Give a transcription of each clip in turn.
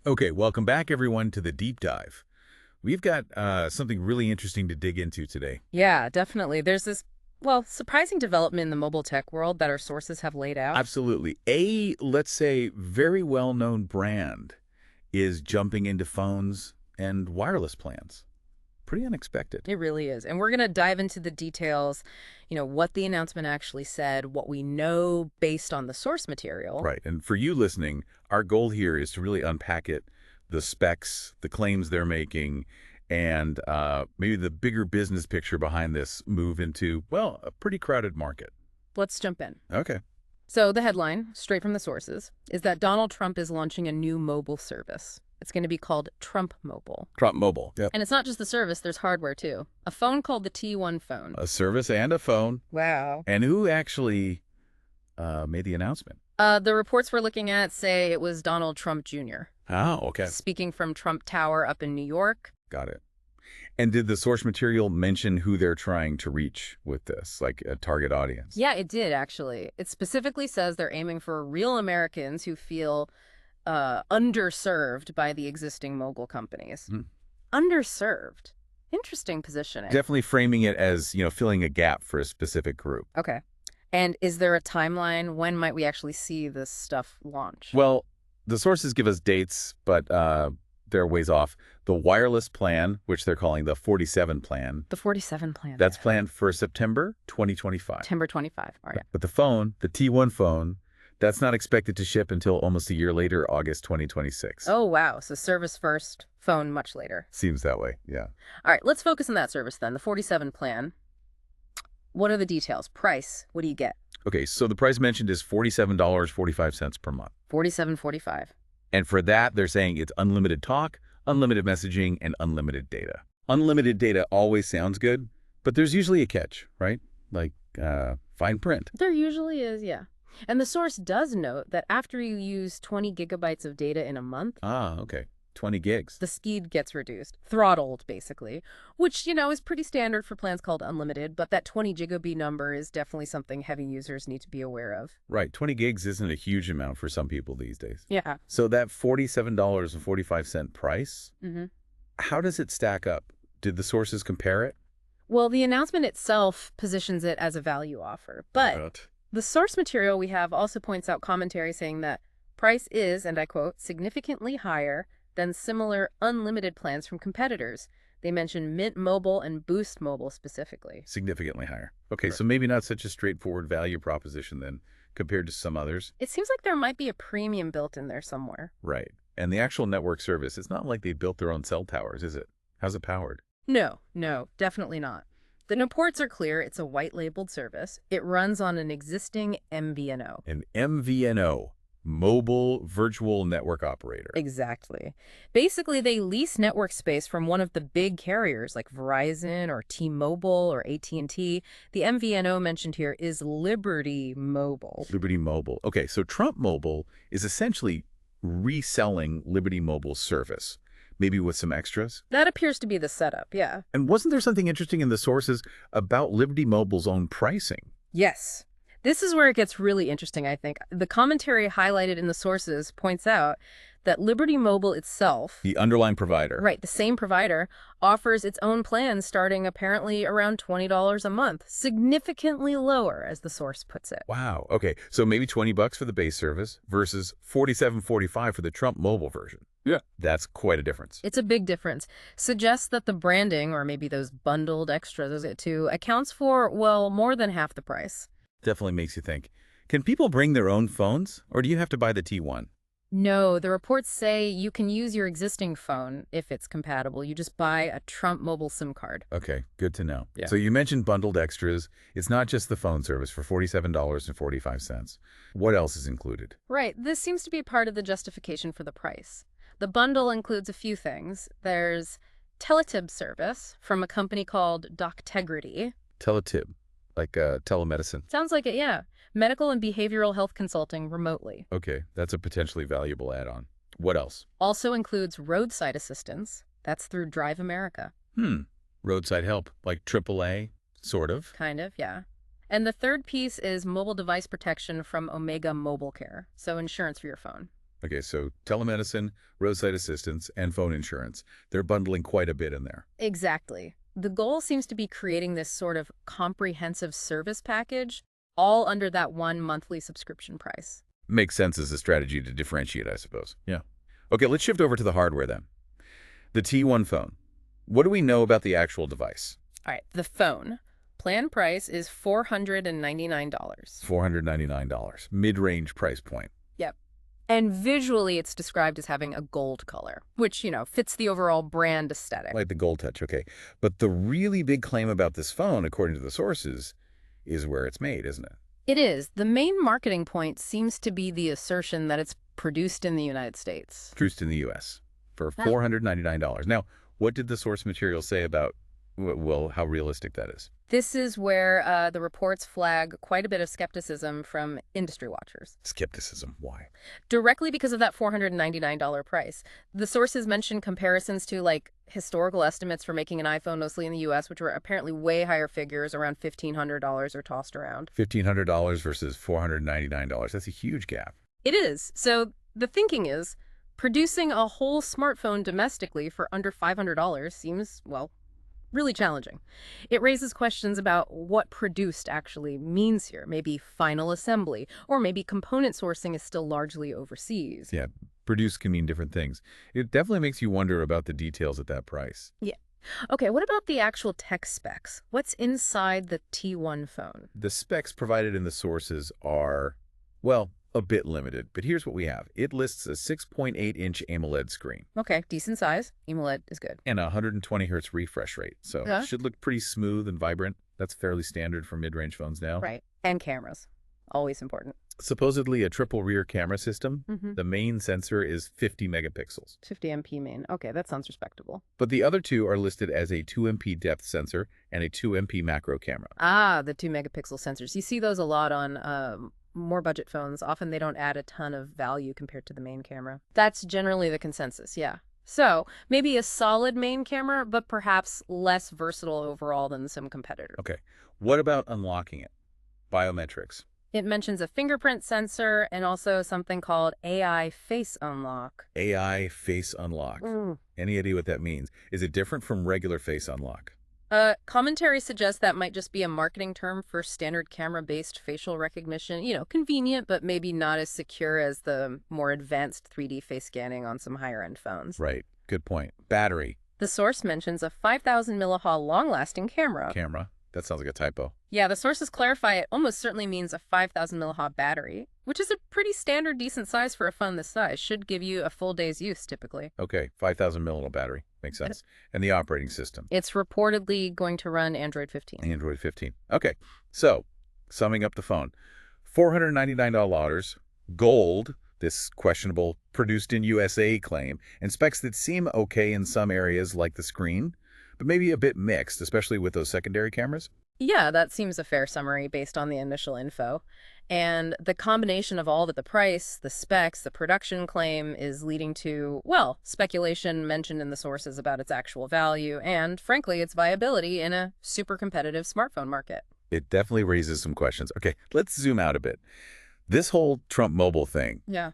Okay, welcome back everyone to the deep dive. We've got something really interesting to dig into today. Yeah, definitely. There's this, well, surprising development in the mobile tech world that our sources have laid out. Absolutely. Let's say, very well-known brand is jumping into phones and wireless plans. Pretty unexpected. It really is. And we're going to dive into the details, what the announcement actually said, what we know based on the source material. Right. And for you listening, our goal here is to really unpack it, the specs, the claims they're making, and maybe the bigger business picture behind this move into, well, a pretty crowded market. Let's jump in. Okay. So the headline, straight from the sources, is that Donald Trump is launching a new mobile service. It's going to be called Trump Mobile. Trump Mobile. Yep. And it's not just the service, there's hardware too. A phone called the T1 phone. A service and a phone. Wow. And who actually made the announcement? The reports we're looking at say it was Donald Trump Jr. Oh, okay. Speaking from Trump Tower up in New York. Got it. And did the source material mention who they're trying to reach with this, like a target audience? Yeah, it did, actually. It specifically says they're aiming for real Americans who feel underserved by the existing mobile companies. Hmm. Underserved. Interesting positioning. Definitely framing it as, filling a gap for a specific group. Okay. And is there a timeline? When might we actually see this stuff launch? Well, the sources give us dates, but they're ways off. The wireless plan, which they're calling the 47 plan. The 47 plan. That's planned for September 2025. September 25. All right. But the phone, the T1 phone, that's not expected to ship until almost a year later, August 2026. Oh, wow. So service first, phone much later. Seems that way, yeah. All right, let's focus on that service then, the 47 plan. What are the details? Price, what do you get? Okay, so the price mentioned is $47.45 per month. $47.45. And for that, they're saying it's unlimited talk, unlimited messaging, and unlimited data. Unlimited data always sounds good, but there's usually a catch, right? Like fine print. There usually is, yeah. And the source does note that after you use 20 gigabytes of data in a month, Ah, okay. 20 gigs. the speed gets reduced, throttled basically, which, is pretty standard for plans called unlimited, but that 20 gigabit number is definitely something heavy users need to be aware of. Right, 20 gigs isn't a huge amount for some people these days. Yeah. So that $47.45 price, how does it stack up? Did the sources compare it? Well, the announcement itself positions it as a value offer, but the source material we have also points out commentary saying that price is, and I quote, significantly higher than similar unlimited plans from competitors. They mention Mint Mobile and Boost Mobile specifically. Significantly higher. Okay, Right. so maybe not such a straightforward value proposition then, compared to some others. It seems like there might be a premium built in there somewhere. Right. And the actual network service, it's not like they built their own cell towers, is it? How's it powered? No, definitely not. The reports are clear. It's a white-labeled service. It runs on an existing MVNO. An MVNO, Mobile Virtual Network Operator. Exactly. Basically, they lease network space from one of the big carriers like Verizon or T-Mobile or AT&T. The MVNO mentioned here is Liberty Mobile. Liberty Mobile. Okay, so Trump Mobile is essentially reselling Liberty Mobile's service, maybe with some extras. That appears to be the setup, yeah. And wasn't there something interesting in the sources about Liberty Mobile's own pricing? Yes. This is where it gets really interesting, I think. The commentary highlighted in the sources points out that Liberty Mobile itself, The underlying provider. right, the same provider, offers its own plans starting apparently around $20 a month, significantly lower, as the source puts it. Wow. Okay, so maybe $20 for the base service versus $47.45 for the Trump Mobile version. Yeah. That's quite a difference. It's a big difference. Suggests that the branding, or maybe those bundled extras too, accounts for, well, more than half the price. Definitely makes you think. Can people bring their own phones, or do you have to buy the T1? No, the reports say you can use your existing phone if it's compatible. You just buy a Trump Mobile SIM card. Okay, good to know. Yeah. So you mentioned bundled extras. It's not just the phone service for $47.45. What else is included? Right, this seems to be part of the justification for the price. The bundle includes a few things. There's teletib service from a company called Doctegrity. Teletib, like telemedicine. Sounds like it, yeah. Medical and behavioral health consulting remotely. Okay, that's a potentially valuable add-on. What else? Also includes roadside assistance. That's through Drive America. Roadside help, like AAA, sort of. Kind of, yeah. And the third piece is mobile device protection from Omega Mobile Care, so insurance for your phone. Okay, so telemedicine, roadside assistance, and phone insurance. They're bundling quite a bit in there. Exactly. The goal seems to be creating this sort of comprehensive service package, all under that one monthly subscription price. Makes sense as a strategy to differentiate, I suppose. Yeah. Okay, let's shift over to the hardware then. The T1 phone. What do we know about the actual device? All right, the phone. Plan price is $499. $499, mid-range price point. Yep. And visually, it's described as having a gold color, which, fits the overall brand aesthetic. Like the gold touch, okay. But the really big claim about this phone, according to the sources, is where it's made, isn't it? It is. The main marketing point seems to be the assertion that it's produced in the United States. Produced in the U.S. for $499. Now, what did the source material say about, well, how realistic that is? This is where the reports flag quite a bit of skepticism from industry watchers. Skepticism, why? Directly because of that $499 price. The sources mention comparisons to, historical estimates for making an iPhone, mostly in the U.S., which were apparently way higher figures, around $1,500 or tossed around. $1,500 versus $499. That's a huge gap. It is. So the thinking is, producing a whole smartphone domestically for under $500 seems, well, really challenging. It raises questions about what produced actually means here. Maybe final assembly, or maybe component sourcing is still largely overseas. Yeah, produce can mean different things. It definitely makes you wonder about the details at that price. Yeah. Okay, what about the actual tech specs? What's inside the T1 phone? The specs provided in the sources are, well, a bit limited, but here's what we have. It lists a 6.8-inch AMOLED screen. Okay, decent size. AMOLED is good. And a 120 hertz refresh rate, so it should look pretty smooth and vibrant. That's fairly standard for mid-range phones now. Right, and cameras. Always important. Supposedly a triple rear camera system. Mm-hmm. The main sensor is 50 megapixels. 50 MP main. Okay, that sounds respectable. But the other two are listed as a 2 MP depth sensor and a 2 MP macro camera. Ah, the 2-megapixel sensors. You see those a lot on more budget phones. Often they don't add a ton of value compared to the main camera. That's generally the consensus, yeah. So maybe a solid main camera, but perhaps less versatile overall than some competitors. Okay. What about unlocking it? Biometrics. It mentions a fingerprint sensor and also something called AI face unlock. AI face unlock. Any idea what that means? Is it different from regular face unlock? Commentary suggests that might just be a marketing term for standard camera-based facial recognition. Convenient, but maybe not as secure as the more advanced 3D face scanning on some higher-end phones. Right. Good point. Battery. The source mentions a 5,000 millihaul long-lasting camera. That sounds like a typo. Yeah, the sources clarify it almost certainly means a 5,000 millihaul battery, which is a pretty standard decent size for a phone this size. Should give you a full day's use, typically. Okay, 5,000 millihaul battery. Makes sense. And the operating system? It's reportedly going to run Android 15. Android 15. Okay, so summing up the phone. $499, gold, this questionable produced in USA claim, and specs that seem okay in some areas like the screen, but maybe a bit mixed, especially with those secondary cameras? Yeah, that seems a fair summary based on the initial info. And the combination of all that the price, the specs, the production claim is leading to, well, speculation mentioned in the sources about its actual value and, frankly, its viability in a super competitive smartphone market. It definitely raises some questions. Okay, let's zoom out a bit. This whole Trump Mobile thing, Yeah.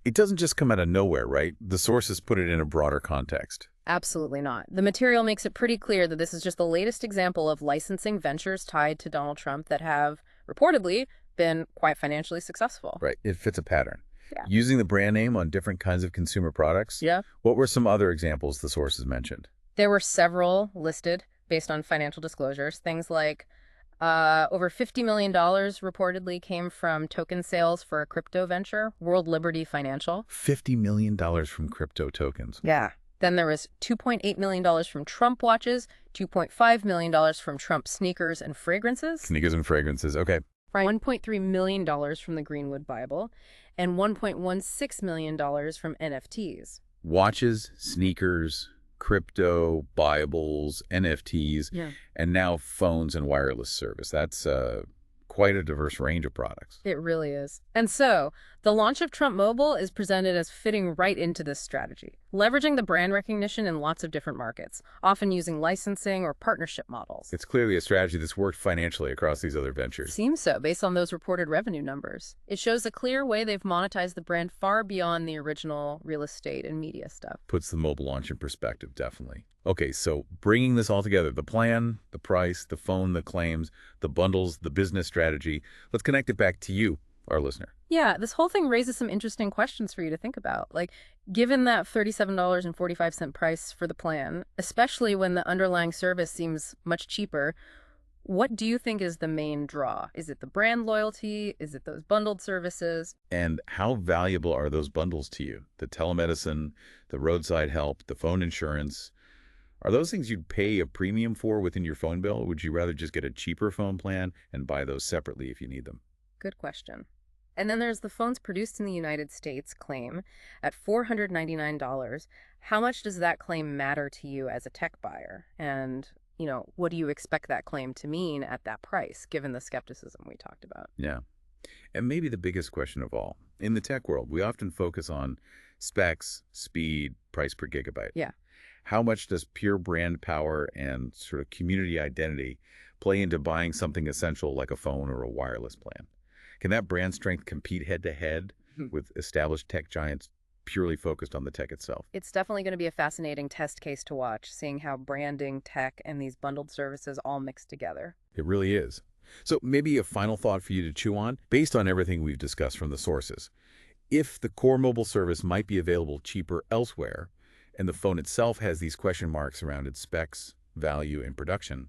it doesn't just come out of nowhere, right? The sources put it in a broader context. Absolutely not. The material makes it pretty clear that this is just the latest example of licensing ventures tied to Donald Trump that have, reportedly, been quite financially successful. Right. It fits a pattern. Yeah. Using the brand name on different kinds of consumer products. Yeah. What were some other examples the sources mentioned? There were several listed based on financial disclosures. Things like over $50 million reportedly came from token sales for a crypto venture, World Liberty Financial. $50 million from crypto tokens. Yeah. Then there was $2.8 million from Trump watches, $2.5 million from Trump sneakers and fragrances. Sneakers and fragrances. Okay. $1.3 million from the Greenwood Bible, and $1.16 million from NFTs. Watches, sneakers, crypto, Bibles, NFTs, and now phones and wireless service. That's quite a diverse range of products. It really is. And so The launch of Trump Mobile is presented as fitting right into this strategy, leveraging the brand recognition in lots of different markets, often using licensing or partnership models. It's clearly a strategy that's worked financially across these other ventures. Seems so, based on those reported revenue numbers. It shows a clear way they've monetized the brand far beyond the original real estate and media stuff. Puts the mobile launch in perspective, definitely. Okay, so bringing this all together, the plan, the price, the phone, the claims, the bundles, the business strategy, let's connect it back to you, our listener. Yeah, this whole thing raises some interesting questions for you to think about. Like, given that $37.45 price for the plan, especially when the underlying service seems much cheaper, what do you think is the main draw? Is it the brand loyalty? Is it those bundled services? And how valuable are those bundles to you? The telemedicine, the roadside help, the phone insurance. Are those things you'd pay a premium for within your phone bill? Or would you rather just get a cheaper phone plan and buy those separately if you need them? Good question. And then there's the phones produced in the United States claim at $499. How much does that claim matter to you as a tech buyer? And, what do you expect that claim to mean at that price, given the skepticism we talked about? Yeah. And maybe the biggest question of all, in the tech world, we often focus on specs, speed, price per gigabyte. Yeah. How much does pure brand power and sort of community identity play into buying something essential like a phone or a wireless plan? Can that brand strength compete head-to-head with established tech giants purely focused on the tech itself? It's definitely going to be a fascinating test case to watch, seeing how branding, tech, and these bundled services all mix together. It really is. So maybe a final thought for you to chew on, based on everything we've discussed from the sources. If the core mobile service might be available cheaper elsewhere, and the phone itself has these question marks around its specs, value, and production,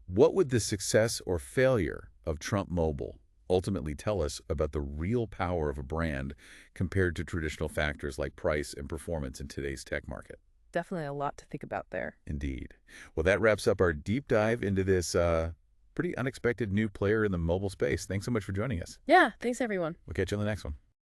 what would the success or failure of Trump Mobile ultimately tell us about the real power of a brand compared to traditional factors like price and performance in today's tech market? Definitely a lot to think about there. Indeed. Well, that wraps up our deep dive into this pretty unexpected new player in the mobile space. Thanks so much for joining us. Yeah, thanks everyone. We'll catch you on the next one.